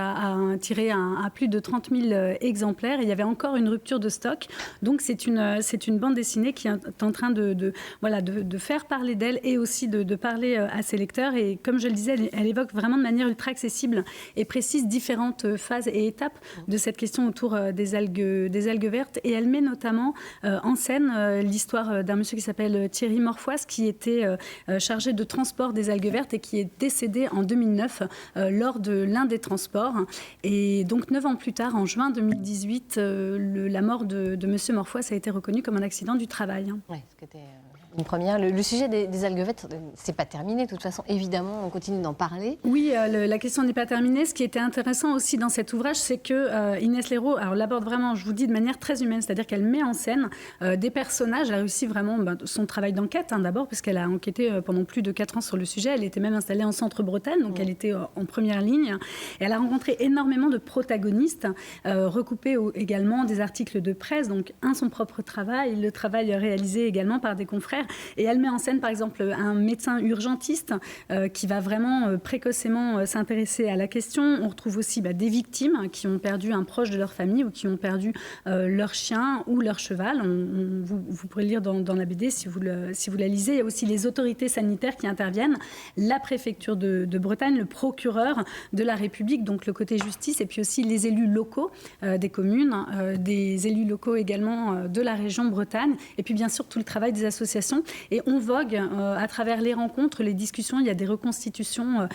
tirée à plus de 30 000 exemplaires. Et il y avait encore une rupture de stock, donc c'est une bande dessinée qui est en train de faire parler d'elle et aussi de parler à ses lecteurs. Et comme je le disais, elle évoque vraiment de manière ultra accessible et précise différentes phases et étapes de cette question autour des algues vertes. Et elle met notamment en scène l'histoire d'un monsieur monsieur qui s'appelle Thierry Morfoise, qui était chargé de transport des algues vertes et qui est décédé en 2009 lors de l'un des transports. Et donc 9 ans plus tard, en juin 2018, la mort de monsieur Morfoise a été reconnue comme un accident du travail. Ouais, ce qui était une première. Le sujet des algues vertes, c'est pas terminé. De toute façon, évidemment, on continue d'en parler. Oui, la question n'est pas terminée. Ce qui était intéressant aussi dans cet ouvrage, c'est que Inès Leroux l'aborde vraiment, je vous dis, de manière très humaine, c'est-à-dire qu'elle met en scène des personnages. Elle a réussi vraiment son travail d'enquête, d'abord, puisqu'elle a enquêté pendant plus de 4 ans sur le sujet. Elle était même installée en Centre-Bretagne, donc elle était en première ligne. Et elle a rencontré énormément de protagonistes, recoupés également des articles de presse, donc son propre travail, le travail réalisé également par des confrères. Et elle met en scène, par exemple, un médecin urgentiste qui va vraiment précocement s'intéresser à la question. On retrouve aussi des victimes qui ont perdu un proche de leur famille ou qui ont perdu leur chien ou leur cheval. Vous pourrez lire dans la BD si vous la lisez. Il y a aussi les autorités sanitaires qui interviennent, la préfecture de Bretagne, le procureur de la République, donc le côté justice, et puis aussi les élus locaux des communes, des élus locaux également de la région Bretagne, et puis bien sûr tout le travail des associations. Et on vogue à travers les rencontres, les discussions. Il y a des reconstitutions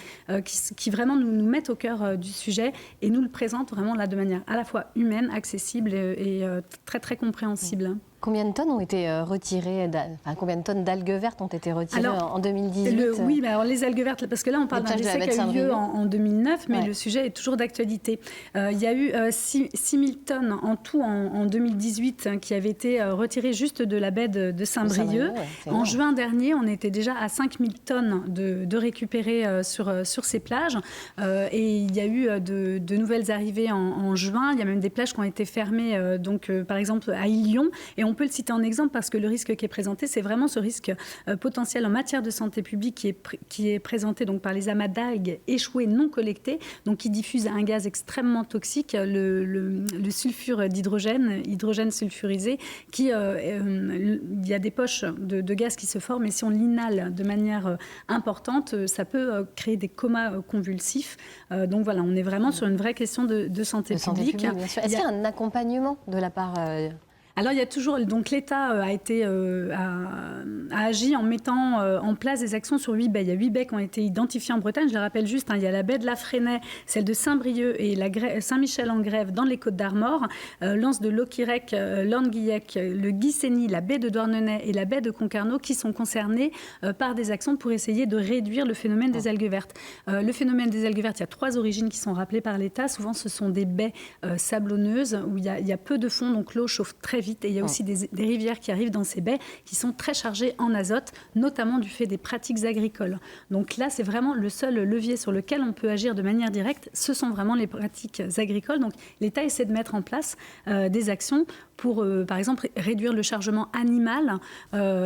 qui vraiment nous mettent au cœur du sujet et nous le présentent vraiment là de manière à la fois humaine, accessible et très très compréhensible. Combien de tonnes ont été retirées, combien de tonnes d'algues vertes ont été retirées en 2018 Oui, alors les algues vertes, parce que là on parle d'un décès qui a eu lieu en 2009, mais le sujet est toujours d'actualité. Il y a eu 6 000 tonnes en tout en 2018 qui avaient été retirées juste de la baie de Saint-Brieuc. En juin dernier, on était déjà à 5 000 tonnes de récupérées sur ces plages. Et il y a eu de nouvelles arrivées en juin. Il y a même des plages qui ont été fermées, par exemple à Ilion. Et on peut le citer en exemple parce que le risque qui est présenté, c'est vraiment ce risque potentiel en matière de santé publique qui est présenté donc par les amas d'algues échouées non collectées, donc qui diffusent un gaz extrêmement toxique, le sulfure d'hydrogène, hydrogène sulfurisé, il y a des poches de gaz qui se forment et si on l'inhale de manière importante, ça peut créer des comas convulsifs. Donc voilà, on est vraiment sur une vraie question de santé publique. Bien sûr. Est-ce qu'il y a un accompagnement de la part Alors il y a toujours, donc l'État a agi en mettant en place des actions sur 8 baies. Il y a 8 baies qui ont été identifiées en Bretagne. Je les rappelle juste, il y a la baie de la Fresnaye, celle de Saint-Brieuc et Saint-Michel-en-Grève dans les Côtes-d'Armor, l'anse de Loquirec, l'Anguillec, le Guissény, la baie de Douarnenez et la baie de Concarneau qui sont concernés par des actions pour essayer de réduire le phénomène des algues vertes. Le phénomène des algues vertes, il y a 3 origines qui sont rappelées par l'État. Souvent, ce sont des baies sablonneuses où il y a peu de fond, donc l'eau chauffe très vite. Et il y a aussi des rivières qui arrivent dans ces baies qui sont très chargées en azote, notamment du fait des pratiques agricoles. Donc là, c'est vraiment le seul levier sur lequel on peut agir de manière directe. Ce sont vraiment les pratiques agricoles. Donc l'État essaie de mettre en place des actions pour, par exemple, réduire le chargement animal,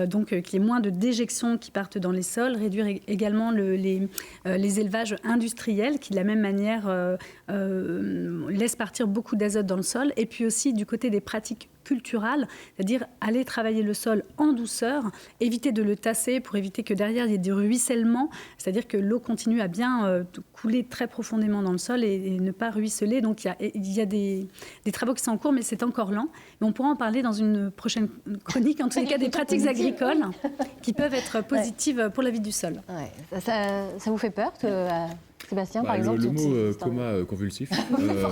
donc qu'il y ait moins de déjections qui partent dans les sols, réduire également les élevages industriels qui, de la même manière, laissent partir beaucoup d'azote dans le sol. Et puis aussi, du côté des pratiques culturales, c'est-à-dire aller travailler le sol en douceur, éviter de le tasser pour éviter que derrière il y ait du ruissellement, c'est-à-dire que l'eau continue à bien couler très profondément dans le sol et ne pas ruisseler. Donc il y a des travaux qui sont en cours, mais c'est encore lent. Mais on pourra en parler dans une prochaine chronique, en tous les cas des pratiques agricoles qui peuvent être positives pour la vie du sol. Ouais. Ça vous fait peur Sébastien, par exemple Le mot coma convulsif,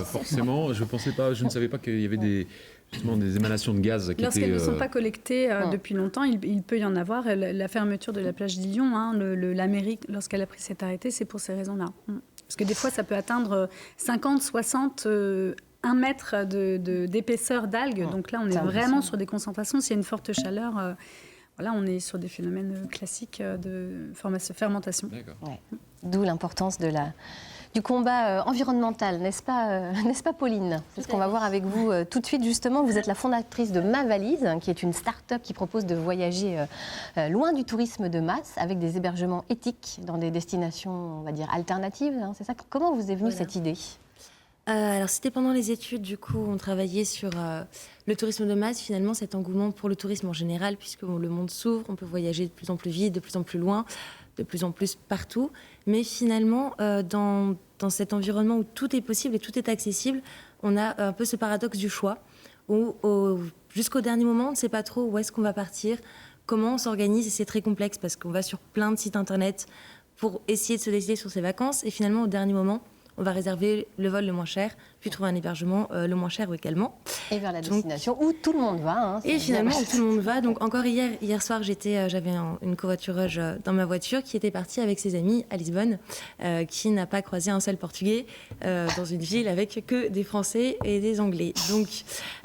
forcément, je ne savais pas qu'il y avait justement des émanations de gaz qui Lorsqu'elles ne sont pas collectées depuis longtemps, il peut y en avoir. La fermeture de la plage d'Ilion, la mairie, lorsqu'elle a pris cet arrêté, c'est pour ces raisons-là. Parce que des fois, ça peut atteindre 50, 60, 1 mètre d'épaisseur d'algues. Donc là, on est vraiment sur des concentrations. S'il y a une forte chaleur, voilà, on est sur des phénomènes classiques de fermentation. Ouais. D'où l'importance du combat environnemental, n'est-ce pas Pauline? C'est ce qu'on va voir avec vous tout de suite. Justement, vous êtes la fondatrice de Ma Valise, qui est une start-up qui propose de voyager loin du tourisme de masse avec des hébergements éthiques dans des destinations, on va dire, alternatives. C'est ça. Comment vous est venue cette idée? Alors, c'était pendant les études, du coup, on travaillait sur le tourisme de masse, finalement, cet engouement pour le tourisme en général, puisque le monde s'ouvre, on peut voyager de plus en plus vite, de plus en plus loin, de plus en plus partout. Mais finalement, dans cet environnement où tout est possible et tout est accessible, on a un peu ce paradoxe du choix, où jusqu'au dernier moment, on ne sait pas trop où est-ce qu'on va partir, comment on s'organise, et c'est très complexe parce qu'on va sur plein de sites internet pour essayer de se décider sur ses vacances, et finalement, au dernier moment, on va réserver le vol le moins cher, puis trouver un hébergement le moins cher également. Et vers la destination où tout le monde va. Hein, et finalement, où tout le monde va. Donc encore hier soir, j'avais une covoitureuse dans ma voiture qui était partie avec ses amis à Lisbonne, qui n'a pas croisé un seul Portugais dans une ville avec que des Français et des Anglais. Donc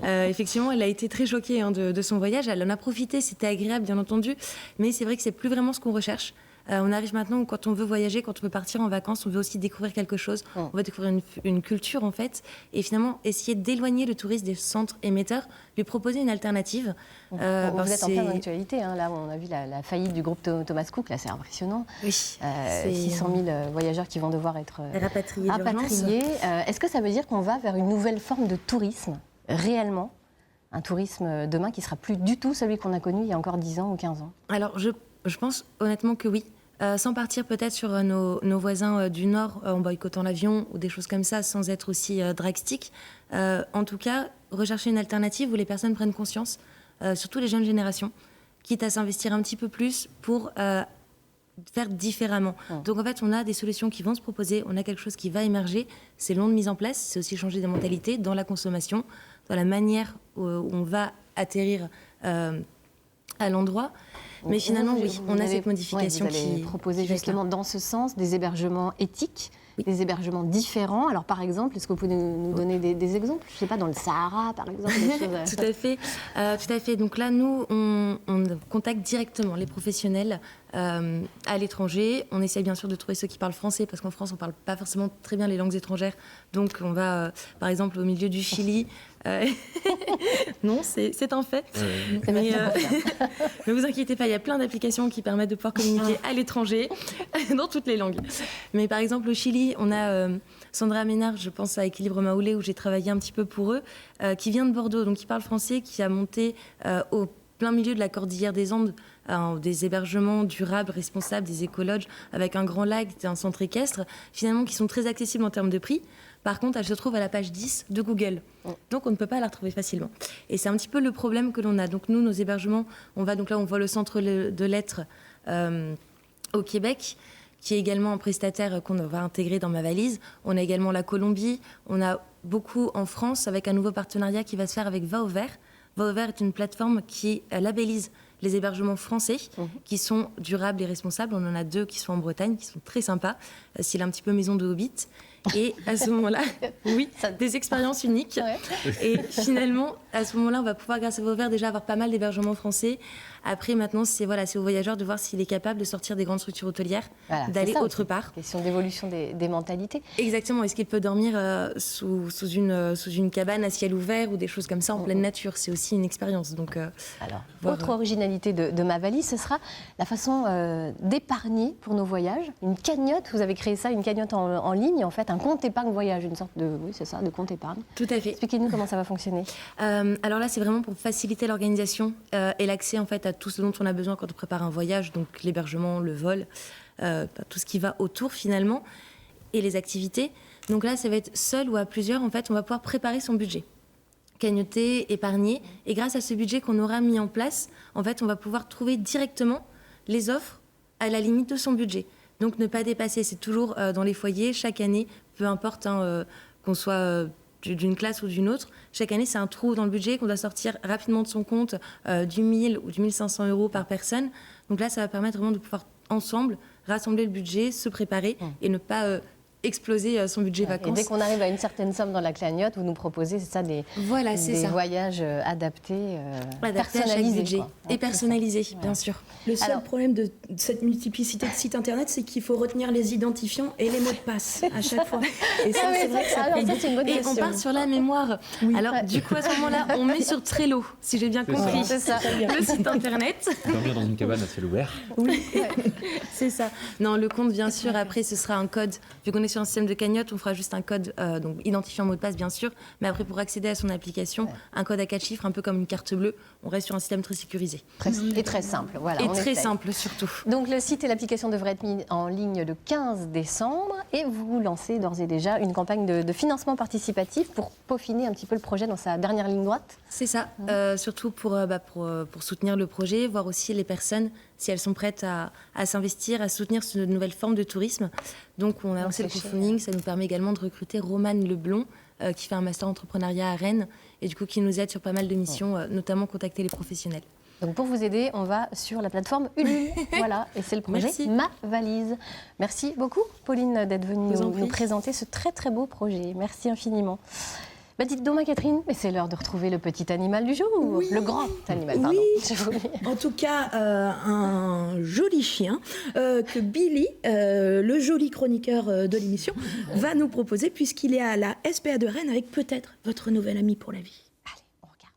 effectivement, elle a été très choquée de son voyage. Elle en a profité, c'était agréable bien entendu, mais c'est vrai que c'est plus vraiment ce qu'on recherche. On arrive maintenant où quand on veut voyager, quand on veut partir en vacances, on veut aussi découvrir quelque chose, on veut découvrir une culture en fait, et finalement essayer d'éloigner le touriste des centres émetteurs, lui proposer une alternative. Vous êtes en pleine actualité, hein. Là on a vu la faillite du groupe Thomas Cook, là c'est impressionnant. Oui, 600 000 voyageurs qui vont devoir être rapatriés. Est-ce que ça veut dire qu'on va vers une nouvelle forme de tourisme, réellement ? Un tourisme demain qui sera plus du tout celui qu'on a connu il y a encore 10 ans ou 15 ans ? Alors je pense honnêtement que oui. Sans partir peut-être sur nos voisins du Nord en boycottant l'avion ou des choses comme ça, sans être aussi drastique. En tout cas, rechercher une alternative où les personnes prennent conscience, surtout les jeunes générations, quitte à s'investir un petit peu plus pour faire différemment. Donc en fait, on a des solutions qui vont se proposer, on a quelque chose qui va émerger, c'est long de mise en place, c'est aussi changer des mentalités dans la consommation, dans la manière où on va atterrir à l'endroit. Mais finalement, oui, on a cette modification vous allez proposer justement dans ce sens des hébergements éthiques, des hébergements différents. Alors par exemple, est-ce que vous pouvez nous donner des exemples ? Je ne sais pas, dans le Sahara par exemple. Tout à fait. Donc là, nous, on contacte directement les professionnels à l'étranger. On essaie bien sûr de trouver ceux qui parlent français, parce qu'en France, on ne parle pas forcément très bien les langues étrangères. Donc on va, par exemple, au milieu du Chili. Non, c'est un fait. Mais ne vous inquiétez pas, il y a plein d'applications qui permettent de pouvoir communiquer à l'étranger, dans toutes les langues. Mais par exemple, au Chili, on a Sandra Ménard, je pense à Équilibre Maoulé, où j'ai travaillé un petit peu pour eux, qui vient de Bordeaux, donc qui parle français, qui a monté au plein milieu de la cordillère des Andes, des hébergements durables, responsables, des écologes, avec un grand lac, un centre équestre, finalement qui sont très accessibles en termes de prix. Par contre, elle se trouve à la page 10 de Google. Donc, on ne peut pas la retrouver facilement. Et c'est un petit peu le problème que l'on a. Donc, nous, nos hébergements, on voit le centre de lettres au Québec, qui est également un prestataire qu'on va intégrer dans ma valise. On a également la Colombie. On a beaucoup en France, avec un nouveau partenariat qui va se faire avec Va au Vert. Va au Vert est une plateforme qui labellise les hébergements français qui sont durables et responsables. On en a 2 qui sont en Bretagne, qui sont très sympas. C'est un petit peu maison de Hobbit. Et à ce moment-là, oui, des expériences uniques. Et finalement, à ce moment-là, on va pouvoir, grâce à Vauvert, déjà avoir pas mal d'hébergements français. Après, maintenant, c'est aux voyageurs de voir s'il est capable de sortir des grandes structures hôtelières, d'aller autre part. Question d'évolution des mentalités. Exactement. Est-ce qu'il peut dormir sous une cabane à ciel ouvert ou des choses comme ça en pleine nature ? C'est aussi une expérience. Donc, autre originalité de ma valise, ce sera la façon d'épargner pour nos voyages. Une cagnotte, vous avez créé ça, une cagnotte en ligne, en fait, un compte épargne voyage, une sorte de compte épargne. Tout à fait. Expliquez-nous comment ça va fonctionner. Alors là, c'est vraiment pour faciliter l'organisation et l'accès en fait à tout ce dont on a besoin quand on prépare un voyage, donc l'hébergement, le vol, tout ce qui va autour finalement, et les activités. Donc là, ça va être seul ou à plusieurs, en fait, on va pouvoir préparer son budget, cagnotter, épargner, et grâce à ce budget qu'on aura mis en place, en fait, on va pouvoir trouver directement les offres à la limite de son budget. Donc ne pas dépasser, c'est toujours dans les foyers, chaque année, peu importe qu'on soit d'une classe ou d'une autre, chaque année c'est un trou dans le budget qu'on doit sortir rapidement de son compte, du 1000 ou du 1500 € par personne. Donc là, ça va permettre vraiment de pouvoir ensemble rassembler le budget, se préparer et ne pas exploser son budget vacances. Et dès qu'on arrive à une certaine somme dans la cagnotte, vous nous proposez, c'est ça, des voyages adaptés, personnalisés. Budget. Et personnalisés, bien sûr. Le seul problème de cette multiplicité de sites internet, c'est qu'il faut retenir les identifiants et les mots de passe à chaque fois. Et ça, c'est vrai que ça c'est une bonne question. On part sur la mémoire. Oui. Alors, du coup, à ce moment-là, on met sur Trello, si j'ai bien compris. C'est ça. Le site internet. Dormir dans une cabane à ciel ouvert. Oui, c'est ça. Non, le compte, bien sûr, après, ce sera un code. Vu qu'on est sur un système de cagnotte, on fera juste un code, donc identifiant mot de passe bien sûr, mais après pour accéder à son application, un code à 4 chiffres, un peu comme une carte bleue, on reste sur un système très sécurisé. Et très simple, voilà. Et très simple surtout. Donc le site et l'application devraient être mis en ligne le 15 décembre et vous lancez d'ores et déjà une campagne de financement participatif pour peaufiner un petit peu le projet dans sa dernière ligne droite. C'est ça, surtout pour soutenir le projet, voir aussi les personnes si elles sont prêtes à s'investir, à soutenir cette nouvelle forme de tourisme. Donc on a lancé le crowdfunding, ça nous permet également de recruter Romane Leblon, qui fait un master entrepreneuriat à Rennes et du coup qui nous aide sur pas mal de missions, notamment contacter les professionnels. Donc pour vous aider, on va sur la plateforme Ulule. Voilà, et c'est le projet Ma Valise. Merci beaucoup Pauline d'être venue nous présenter ce très très beau projet. Merci infiniment. Bah dites donc, Catherine, mais c'est l'heure de retrouver le petit animal du jour, le grand animal, pardon. Oui, en tout cas, un joli chien que Billy, le joli chroniqueur de l'émission, va nous proposer puisqu'il est à la SPA de Rennes avec peut-être votre nouvel ami pour la vie. Allez, on regarde.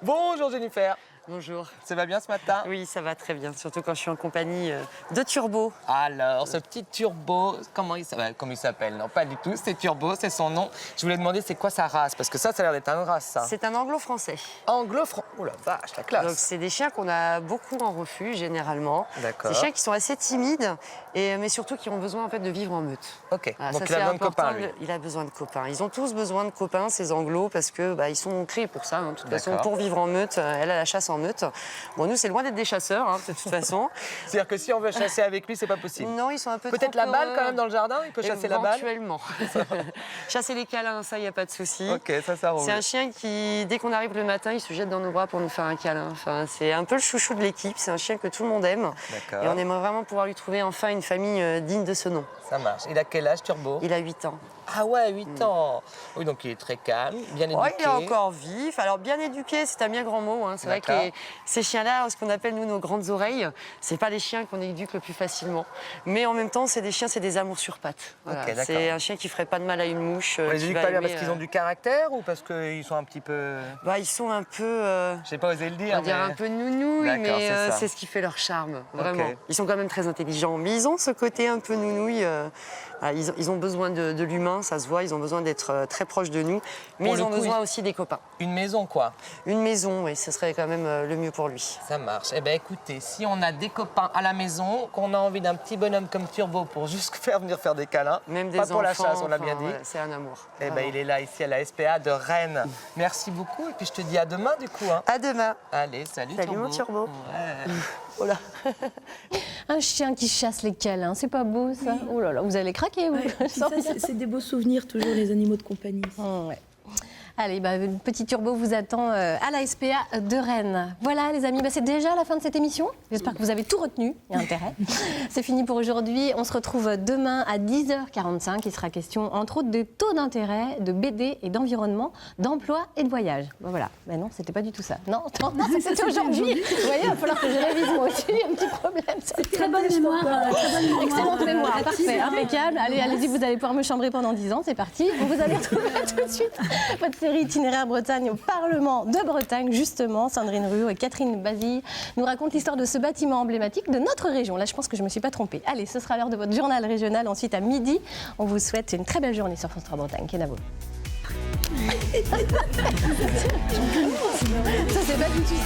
Bonjour Jennifer. Bonjour. Ça va bien ce matin? Oui, ça va très bien, surtout quand je suis en compagnie de Turbo. Alors, ce petit Turbo, comment il s'appelle? Non, pas du tout, c'est Turbo, c'est son nom. Je voulais demander c'est quoi sa race, parce que ça a l'air d'être une race, ça. C'est un anglo-français. Anglo-français? Oh la vache, la classe. Donc c'est des chiens qu'on a beaucoup en refuge, généralement. D'accord. Des chiens qui sont assez timides, mais surtout qui ont besoin en fait, de vivre en meute. Ok, voilà, donc ça, il a besoin de copains, lui. Il a besoin de copains. Ils ont tous besoin de copains, ces anglos, parce que ils sont créés pour ça. De toute façon, pour vivre en meute, elle a la chasse en meute. Bon, nous, c'est loin d'être des chasseurs, de toute façon. C'est-à-dire que si on veut chasser avec lui, c'est pas possible? Non, ils sont un peu peut-être la balle quand même dans le jardin? Il peut chasser la balle? Éventuellement. Chasser les câlins, ça, il n'y a pas de souci. Ok, ça roule. C'est un chien qui, dès qu'on arrive le matin, il se jette dans nos bras pour nous faire un câlin. Enfin, c'est un peu le chouchou de l'équipe. C'est un chien que tout le monde aime. Et on aimerait vraiment pouvoir lui trouver enfin une famille digne de ce nom. Ça marche. Il a quel âge, Turbo? Il a 8 ans. Ah ouais, 8 ans. Oui, donc il est très calme, bien éduqué. Il est encore vif. Alors, bien éduqué, c'est un bien grand mot. C'est vrai que ces chiens-là, ce qu'on appelle, nous, nos grandes oreilles, c'est pas des chiens qu'on éduque le plus facilement. Mais en même temps, c'est des chiens, c'est des amours sur pattes. Voilà. C'est un chien qui ferait pas de mal à une mouche. On les éduque pas bien parce qu'ils ont du caractère ou parce qu'ils sont un petit peu... Ils sont un peu... Je sais pas oser le dire. On va dire un peu nounouilles, mais c'est ce qui fait leur charme, vraiment. Ils sont quand même très intelligents, mais ils ont ce côté un peu nounouille. Ils ont besoin de l'humain, ça se voit, ils ont besoin d'être très proches de nous, mais ils ont besoin aussi des copains. Une maison, quoi? Une maison, oui, ce serait quand même le mieux pour lui. Ça marche. Eh bien, écoutez, si on a des copains à la maison, qu'on a envie d'un petit bonhomme comme Turbo pour juste venir faire des câlins, même des pas pour enfants, la chasse, on l'a bien dit. C'est un amour. Eh bien, il est là, ici, à la SPA de Rennes. Merci beaucoup, et puis je te dis à demain, du coup. À demain. Allez, salut Turbo. Salut, mon Turbo. Ouais. Oh là. Un chien qui chasse les câlins, c'est pas beau ça? Oui. Oh là là, vous allez craquer vous. C'est des beaux souvenirs toujours, les animaux de compagnie. Ouais. Allez, petit Turbo vous attend à la SPA de Rennes. Voilà les amis, c'est déjà la fin de cette émission. J'espère que vous avez tout retenu et intérêt. C'est fini pour aujourd'hui. On se retrouve demain à 10h45. Il sera question entre autres de taux d'intérêt, de BD et d'environnement, d'emploi et de voyage. Voilà. Mais non, c'était pas du tout ça. Non, c'était aujourd'hui. Vous voyez, il va falloir que je révise moi aussi. Il y a un petit problème. Très bonne mémoire. Excellente mémoire, parfait, impeccable. Allez-y, vous allez pouvoir me chambrer pendant 10 ans, c'est parti. Vous allez retrouver tout de suite votre série Itinéraire Bretagne au Parlement de Bretagne, justement. Sandrine Ruot et Catherine Bazille nous racontent l'histoire de ce bâtiment emblématique de notre région. Là, je pense que je ne me suis pas trompée. Allez, ce sera l'heure de votre journal régional. Ensuite, à midi, on vous souhaite une très belle journée sur France 3 Bretagne. Kenavo. Ça, c'est pas du tout ça.